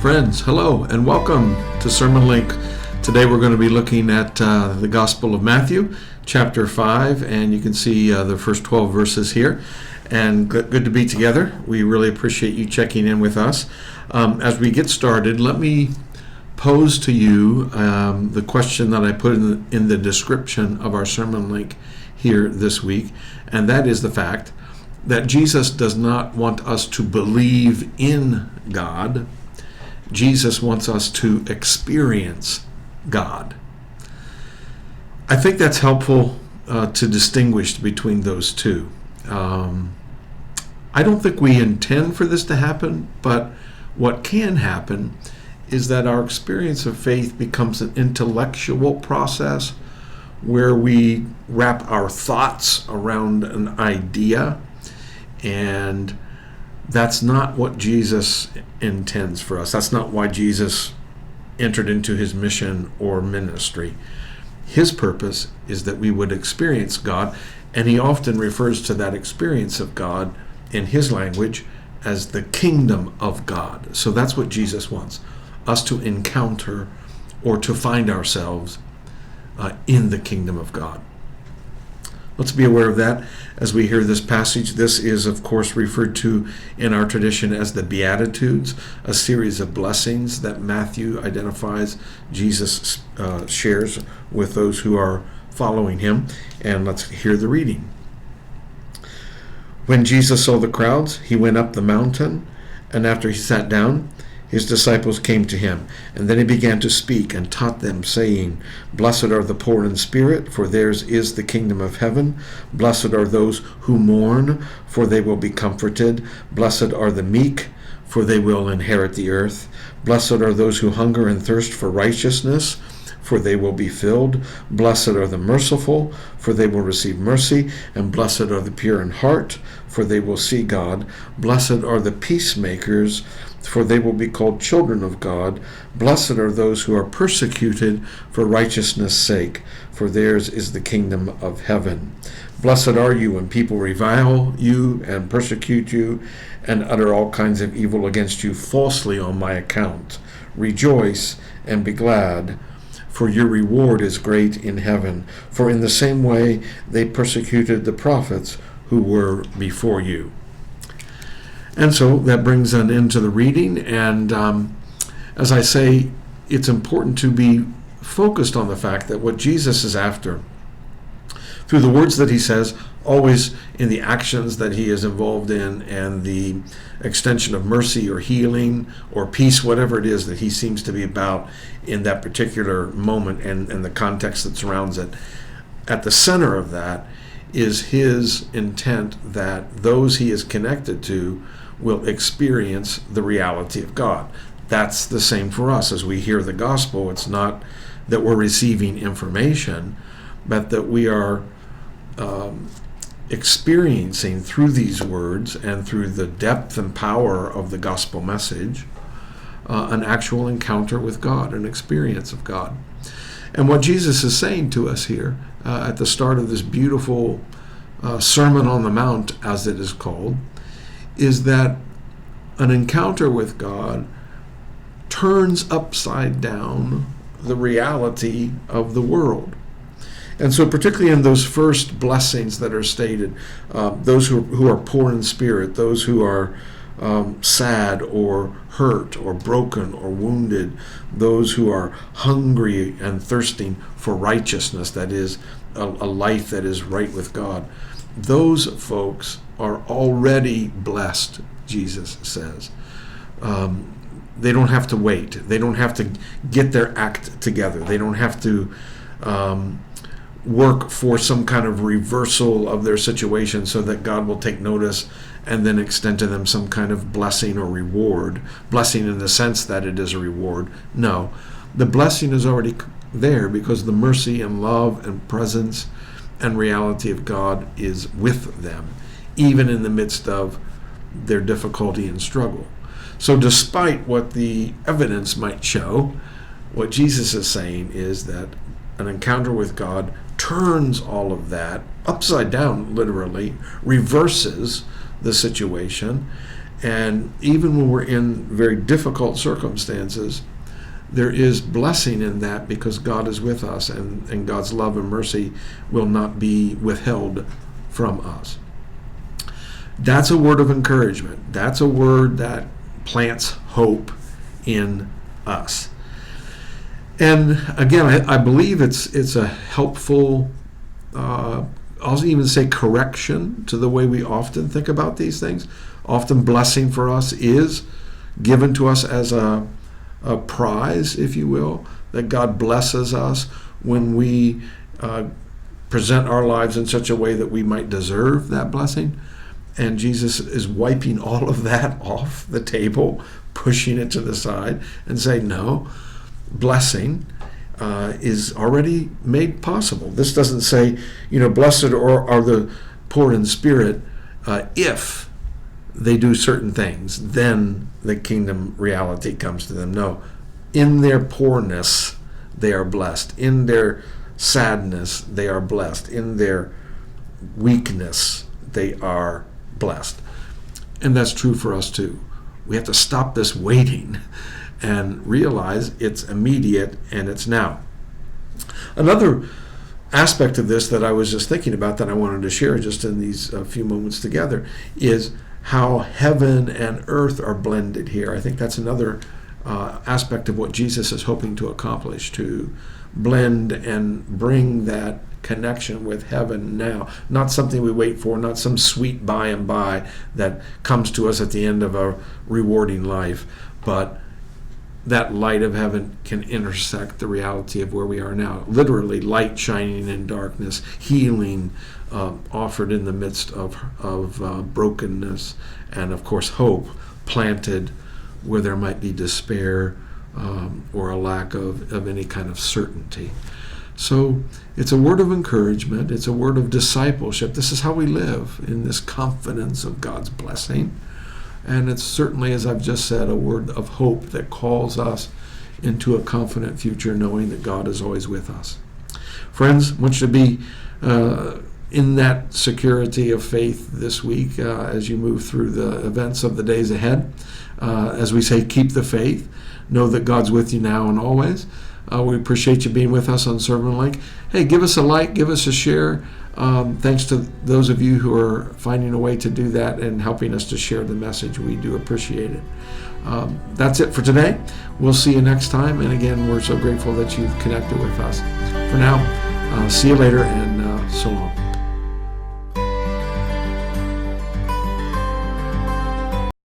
Friends, hello and welcome to SermonLink. Today we're going to be looking at the Gospel of Matthew, chapter 5, and you can see the first 12 verses here. And good to be together. We really appreciate you checking in with us. As we get started, let me pose to you the question that I put in the description of our SermonLink here this week, and that is the fact that Jesus does not want us to believe in God. Jesus wants us to experience God. I think that's helpful to distinguish between those two. I don't think we intend for this to happen, but what can happen is that our experience of faith becomes an intellectual process where we wrap our thoughts around an idea, and that's not what Jesus intends for us. That's not why Jesus entered into his mission or ministry. His purpose is that we would experience God, and he often refers to that experience of God in his language as the kingdom of God. So that's what Jesus wants, us to encounter or to find ourselves in the kingdom of God. Let's be aware of that as we hear this passage. This is, of course, referred to in our tradition as the Beatitudes, a series of blessings that Matthew identifies Jesus shares with those who are following him. And let's hear the reading. When Jesus saw the crowds, he went up the mountain, and after he sat down, his disciples came to him, and then he began to speak and taught them, saying, Blessed are the poor in spirit, for theirs is the kingdom of heaven. Blessed are those who mourn, for they will be comforted. Blessed are the meek, for they will inherit the earth. Blessed are those who hunger and thirst for righteousness, for they will be filled. Blessed are the merciful, for they will receive mercy. And blessed are the pure in heart, for they will see God. Blessed are the peacemakers, for they will be called children of God. Blessed are those who are persecuted for righteousness' sake, for theirs is the kingdom of heaven. Blessed are you when people revile you and persecute you and utter all kinds of evil against you falsely on my account. Rejoice and be glad, for your reward is great in heaven. For in the same way they persecuted the prophets who were before you. And so that brings an end to the reading. And as I say, it's important to be focused on the fact that what Jesus is after, through the words that he says, always in the actions that he is involved in, and the extension of mercy or healing or peace, whatever it is that he seems to be about in that particular moment and the context that surrounds it, at the center of that is his intent that those he is connected to will experience the reality of God. That's the same for us as we hear the gospel. It's not that we're receiving information, but that we are experiencing through these words and through the depth and power of the gospel message an actual encounter with God, an experience of God. And what Jesus is saying to us here at the start of this beautiful Sermon on the Mount, as it is called, is that an encounter with God turns upside down the reality of the world. And so particularly in those first blessings that are stated, those who are poor in spirit, those who are sad or hurt or broken or wounded, those who are hungry and thirsting for righteousness, that is, a life that is right with God, those folks are already blessed, Jesus says. They don't have to wait. They don't have to get their act together. They don't have to work for some kind of reversal of their situation so that God will take notice and then extend to them some kind of blessing or reward. Blessing in the sense that it is a reward. No, the blessing is already there because the mercy and love and presence and reality of God is with them, even in the midst of their difficulty and struggle. So despite what the evidence might show, what Jesus is saying is that an encounter with God turns all of that upside down, literally, reverses the situation, And even when we're in very difficult circumstances, there is blessing in that because God is with us, and God's love and mercy will not be withheld from us. That's a word of encouragement. That's a word that plants hope in us. And again, I believe it's a helpful, I'll even say correction to the way we often think about these things. Often blessing for us is given to us as a prize, if you will, that God blesses us when we present our lives in such a way that we might deserve that blessing. And Jesus is wiping all of that off the table, pushing it to the side and saying, no, blessing is already made possible. This doesn't say, blessed are the poor in spirit if they do certain things, then the kingdom reality comes to them. No, in their poorness, they are blessed. In their sadness, they are blessed. In their weakness, they are blessed. And that's true for us too. We have to stop this waiting and realize it's immediate and it's now. Another aspect of this that I was just thinking about that I wanted to share just in these few moments together is how heaven and earth are blended here. I think that's another aspect of what Jesus is hoping to accomplish, to blend and bring that connection with heaven now. Not something we wait for, not some sweet by and by that comes to us at the end of a rewarding life, but that light of heaven can intersect the reality of where we are now. Literally, light shining in darkness, healing offered in the midst of brokenness, and of course hope planted where there might be despair or a lack of any kind of certainty. So it's a word of encouragement. It's a word of discipleship. This is how we live, in this confidence of God's blessing. And it's certainly, as I've just said, a word of hope that calls us into a confident future, knowing that God is always with us. Friends, I want you to be in that security of faith this week as you move through the events of the days ahead. As we say, keep the faith. Know that God's with you now and always. We appreciate you being with us on SermonLink. Hey, give us a like, give us a share. Thanks to those of you who are finding a way to do that and helping us to share the message. We do appreciate it. That's it for today. We'll see you next time. And again, we're so grateful that you've connected with us. For now, see you later, and so long.